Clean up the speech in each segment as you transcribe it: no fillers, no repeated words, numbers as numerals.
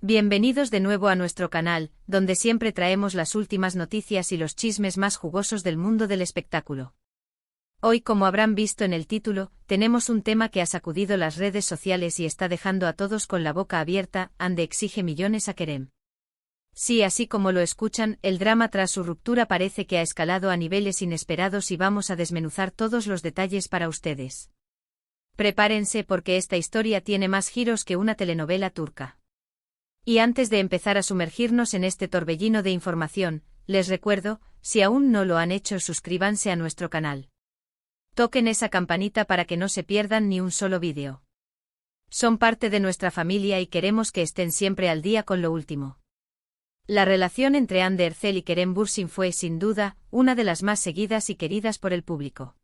Bienvenidos de nuevo a nuestro canal, donde siempre traemos las últimas noticias y los chismes más jugosos del mundo del espectáculo. Hoy, como habrán visto en el título, tenemos un tema que ha sacudido las redes sociales y está dejando a todos con la boca abierta. Ande exige millones a Kerem. Sí, así como lo escuchan, el drama tras su ruptura parece que ha escalado a niveles inesperados y vamos a desmenuzar todos los detalles para ustedes. Prepárense porque esta historia tiene más giros que una telenovela turca. Y antes de empezar a sumergirnos en este torbellino de información, les recuerdo, si aún no lo han hecho, suscríbanse a nuestro canal. Toquen esa campanita para que no se pierdan ni un solo vídeo. Son parte de nuestra familia y queremos que estén siempre al día con lo último. La relación entre Hande Erçel y Kerem Bürsin fue, sin duda, una de las más seguidas y queridas por el público.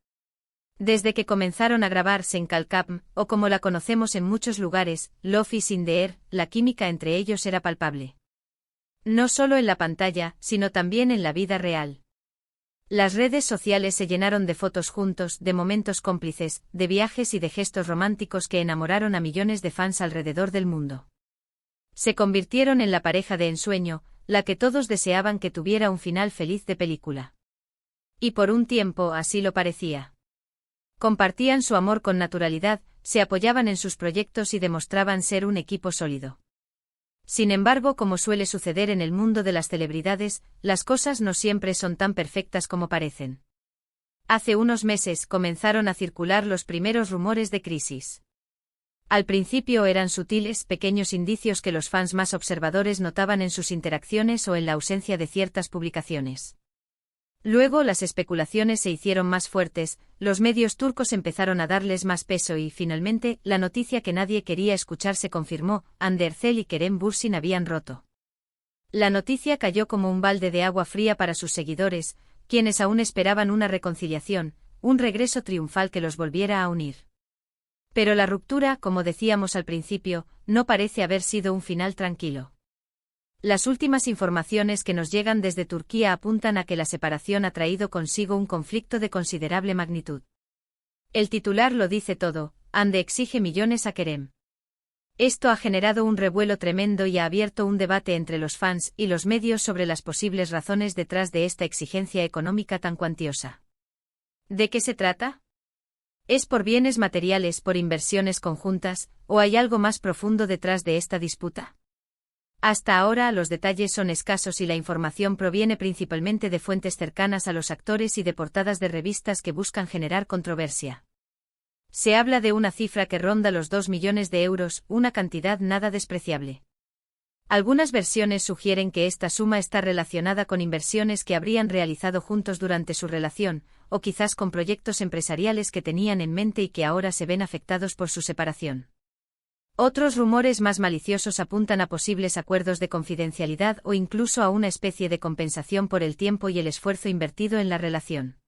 Desde que comenzaron a grabar Senkalkam, o como la conocemos en muchos lugares, Love is in the air, la química entre ellos era palpable. No solo en la pantalla, sino también en la vida real. Las redes sociales se llenaron de fotos juntos, de momentos cómplices, de viajes y de gestos románticos que enamoraron a millones de fans alrededor del mundo. Se convirtieron en la pareja de ensueño, la que todos deseaban que tuviera un final feliz de película. Y por un tiempo así lo parecía. Compartían su amor con naturalidad, se apoyaban en sus proyectos y demostraban ser un equipo sólido. Sin embargo, como suele suceder en el mundo de las celebridades, las cosas no siempre son tan perfectas como parecen. Hace unos meses comenzaron a circular los primeros rumores de crisis. Al principio eran sutiles, pequeños indicios que los fans más observadores notaban en sus interacciones o en la ausencia de ciertas publicaciones. Luego las especulaciones se hicieron más fuertes, los medios turcos empezaron a darles más peso y, finalmente, la noticia que nadie quería escuchar se confirmó: Hande Erçel y Kerem Bürsin habían roto. La noticia cayó como un balde de agua fría para sus seguidores, quienes aún esperaban una reconciliación, un regreso triunfal que los volviera a unir. Pero la ruptura, como decíamos al principio, no parece haber sido un final tranquilo. Las últimas informaciones que nos llegan desde Turquía apuntan a que la separación ha traído consigo un conflicto de considerable magnitud. El titular lo dice todo: Hande exige millones a Kerem. Esto ha generado un revuelo tremendo y ha abierto un debate entre los fans y los medios sobre las posibles razones detrás de esta exigencia económica tan cuantiosa. ¿De qué se trata? ¿Es por bienes materiales, por inversiones conjuntas, o hay algo más profundo detrás de esta disputa? Hasta ahora los detalles son escasos y la información proviene principalmente de fuentes cercanas a los actores y de portadas de revistas que buscan generar controversia. Se habla de una cifra que ronda los 2 millones de euros, una cantidad nada despreciable. Algunas versiones sugieren que esta suma está relacionada con inversiones que habrían realizado juntos durante su relación, o quizás con proyectos empresariales que tenían en mente y que ahora se ven afectados por su separación. Otros rumores más maliciosos apuntan a posibles acuerdos de confidencialidad o incluso a una especie de compensación por el tiempo y el esfuerzo invertido en la relación.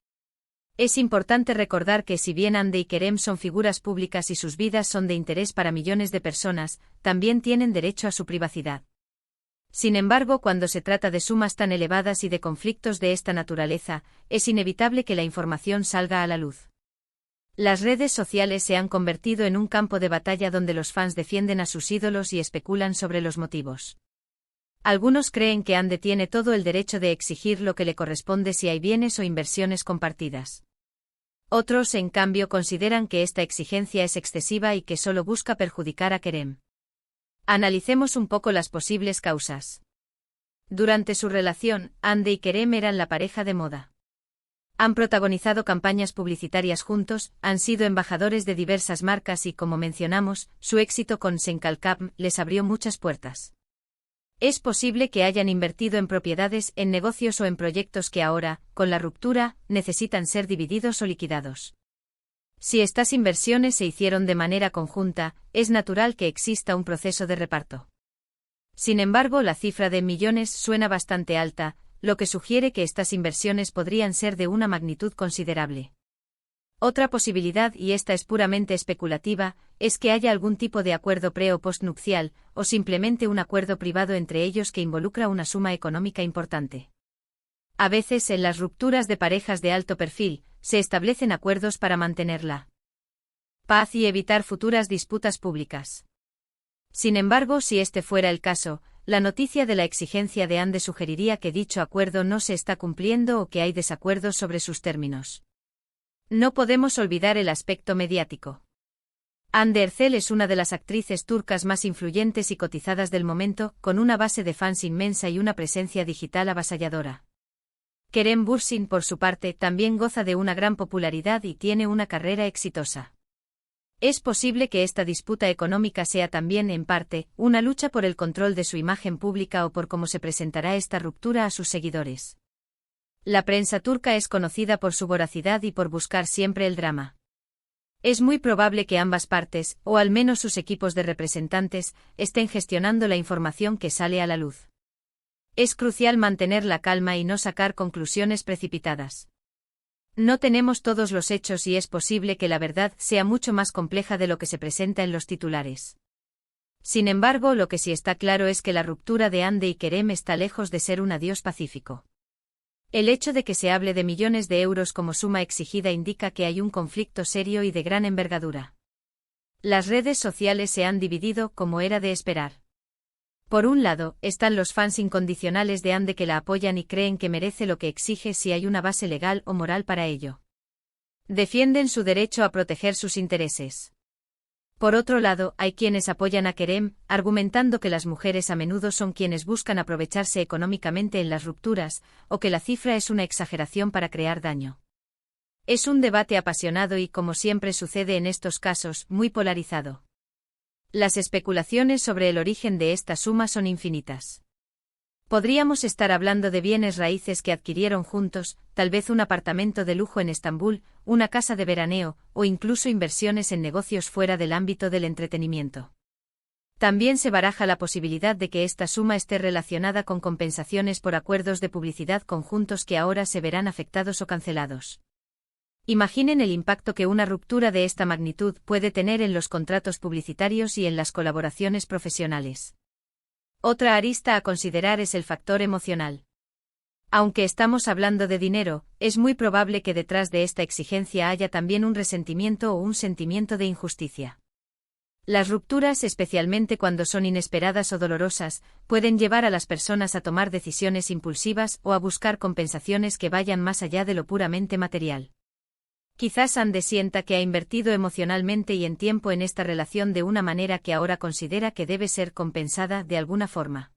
Es importante recordar que si bien Hande y Kerem son figuras públicas y sus vidas son de interés para millones de personas, también tienen derecho a su privacidad. Sin embargo, cuando se trata de sumas tan elevadas y de conflictos de esta naturaleza, es inevitable que la información salga a la luz. Las redes sociales se han convertido en un campo de batalla donde los fans defienden a sus ídolos y especulan sobre los motivos. Algunos creen que Hande tiene todo el derecho de exigir lo que le corresponde si hay bienes o inversiones compartidas. Otros, en cambio, consideran que esta exigencia es excesiva y que solo busca perjudicar a Kerem. Analicemos un poco las posibles causas. Durante su relación, Hande y Kerem eran la pareja de moda. Han protagonizado campañas publicitarias juntos, han sido embajadores de diversas marcas y, como mencionamos, su éxito con Senkalkam les abrió muchas puertas. Es posible que hayan invertido en propiedades, en negocios o en proyectos que ahora, con la ruptura, necesitan ser divididos o liquidados. Si estas inversiones se hicieron de manera conjunta, es natural que exista un proceso de reparto. Sin embargo, la cifra de millones suena bastante alta, lo que sugiere que estas inversiones podrían ser de una magnitud considerable. Otra posibilidad, y esta es puramente especulativa, es que haya algún tipo de acuerdo pre- o postnupcial, o simplemente un acuerdo privado entre ellos que involucra una suma económica importante. A veces, en las rupturas de parejas de alto perfil, se establecen acuerdos para mantener la paz y evitar futuras disputas públicas. Sin embargo, si este fuera el caso, la noticia de la exigencia de Ande sugeriría que dicho acuerdo no se está cumpliendo o que hay desacuerdos sobre sus términos. No podemos olvidar el aspecto mediático. Hande Erçel es una de las actrices turcas más influyentes y cotizadas del momento, con una base de fans inmensa y una presencia digital avasalladora. Kerem Bürsin, por su parte, también goza de una gran popularidad y tiene una carrera exitosa. Es posible que esta disputa económica sea también, en parte, una lucha por el control de su imagen pública o por cómo se presentará esta ruptura a sus seguidores. La prensa turca es conocida por su voracidad y por buscar siempre el drama. Es muy probable que ambas partes, o al menos sus equipos de representantes, estén gestionando la información que sale a la luz. Es crucial mantener la calma y no sacar conclusiones precipitadas. No tenemos todos los hechos y es posible que la verdad sea mucho más compleja de lo que se presenta en los titulares. Sin embargo, lo que sí está claro es que la ruptura de Hande y Kerem está lejos de ser un adiós pacífico. El hecho de que se hable de millones de euros como suma exigida indica que hay un conflicto serio y de gran envergadura. Las redes sociales se han dividido como era de esperar. Por un lado, están los fans incondicionales de Hande que la apoyan y creen que merece lo que exige si hay una base legal o moral para ello. Defienden su derecho a proteger sus intereses. Por otro lado, hay quienes apoyan a Kerem, argumentando que las mujeres a menudo son quienes buscan aprovecharse económicamente en las rupturas, o que la cifra es una exageración para crear daño. Es un debate apasionado y, como siempre sucede en estos casos, muy polarizado. Las especulaciones sobre el origen de esta suma son infinitas. Podríamos estar hablando de bienes raíces que adquirieron juntos, tal vez un apartamento de lujo en Estambul, una casa de veraneo, o incluso inversiones en negocios fuera del ámbito del entretenimiento. También se baraja la posibilidad de que esta suma esté relacionada con compensaciones por acuerdos de publicidad conjuntos que ahora se verán afectados o cancelados. Imaginen el impacto que una ruptura de esta magnitud puede tener en los contratos publicitarios y en las colaboraciones profesionales. Otra arista a considerar es el factor emocional. Aunque estamos hablando de dinero, es muy probable que detrás de esta exigencia haya también un resentimiento o un sentimiento de injusticia. Las rupturas, especialmente cuando son inesperadas o dolorosas, pueden llevar a las personas a tomar decisiones impulsivas o a buscar compensaciones que vayan más allá de lo puramente material. Quizás Hande sienta que ha invertido emocionalmente y en tiempo en esta relación de una manera que ahora considera que debe ser compensada de alguna forma.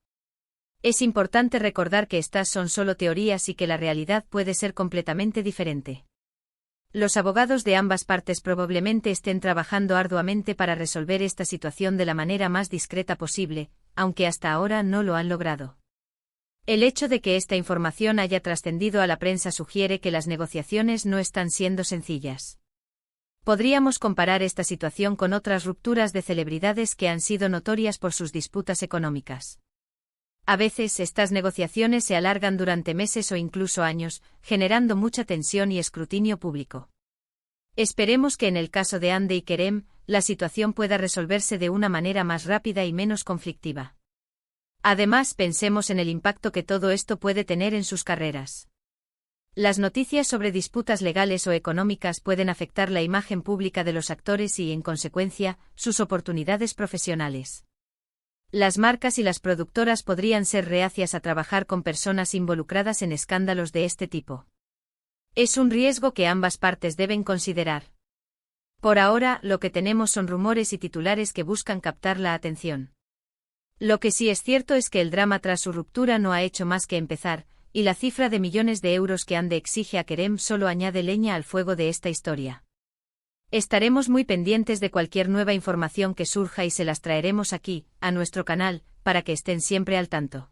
Es importante recordar que estas son solo teorías y que la realidad puede ser completamente diferente. Los abogados de ambas partes probablemente estén trabajando arduamente para resolver esta situación de la manera más discreta posible, aunque hasta ahora no lo han logrado. El hecho de que esta información haya trascendido a la prensa sugiere que las negociaciones no están siendo sencillas. Podríamos comparar esta situación con otras rupturas de celebridades que han sido notorias por sus disputas económicas. A veces estas negociaciones se alargan durante meses o incluso años, generando mucha tensión y escrutinio público. Esperemos que en el caso de Hande y Kerem, la situación pueda resolverse de una manera más rápida y menos conflictiva. Además, pensemos en el impacto que todo esto puede tener en sus carreras. Las noticias sobre disputas legales o económicas pueden afectar la imagen pública de los actores y, en consecuencia, sus oportunidades profesionales. Las marcas y las productoras podrían ser reacias a trabajar con personas involucradas en escándalos de este tipo. Es un riesgo que ambas partes deben considerar. Por ahora, lo que tenemos son rumores y titulares que buscan captar la atención. Lo que sí es cierto es que el drama tras su ruptura no ha hecho más que empezar, y la cifra de millones de euros que Hande exige a Kerem solo añade leña al fuego de esta historia. Estaremos muy pendientes de cualquier nueva información que surja y se las traeremos aquí, a nuestro canal, para que estén siempre al tanto.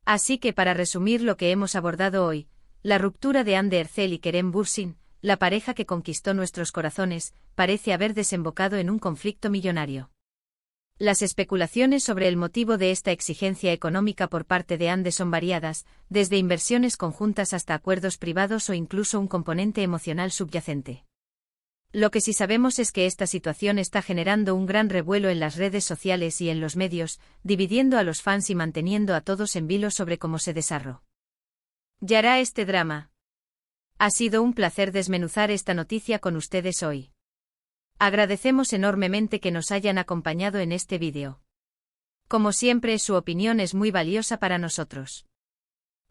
Así que para resumir lo que hemos abordado hoy, la ruptura de Hande Erçel y Kerem Bürsin, la pareja que conquistó nuestros corazones, parece haber desembocado en un conflicto millonario. Las especulaciones sobre el motivo de esta exigencia económica por parte de Hande son variadas, desde inversiones conjuntas hasta acuerdos privados o incluso un componente emocional subyacente. Lo que sí sabemos es que esta situación está generando un gran revuelo en las redes sociales y en los medios, dividiendo a los fans y manteniendo a todos en vilo sobre cómo se desarrollará este drama. Ha sido un placer desmenuzar esta noticia con ustedes hoy. Agradecemos enormemente que nos hayan acompañado en este vídeo. Como siempre, su opinión es muy valiosa para nosotros.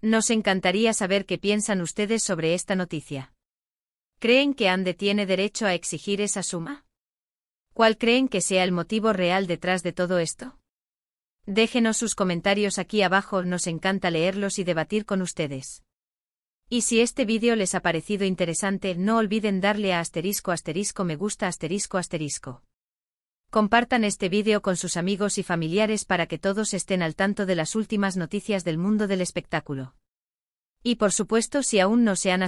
Nos encantaría saber qué piensan ustedes sobre esta noticia. ¿Creen que Ande tiene derecho a exigir esa suma? ¿Cuál creen que sea el motivo real detrás de todo esto? Déjenos sus comentarios aquí abajo, nos encanta leerlos y debatir con ustedes. Y si este vídeo les ha parecido interesante, no olviden darle a *me gusta *. Compartan este vídeo con sus amigos y familiares para que todos estén al tanto de las últimas noticias del mundo del espectáculo. Y por supuesto, si aún no se han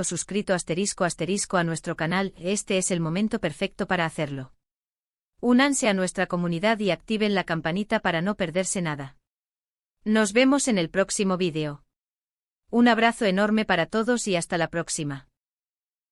suscrito a nuestro canal, este es el momento perfecto para hacerlo. Únanse a nuestra comunidad y activen la campanita para no perderse nada. Nos vemos en el próximo vídeo. Un abrazo enorme para todos y hasta la próxima.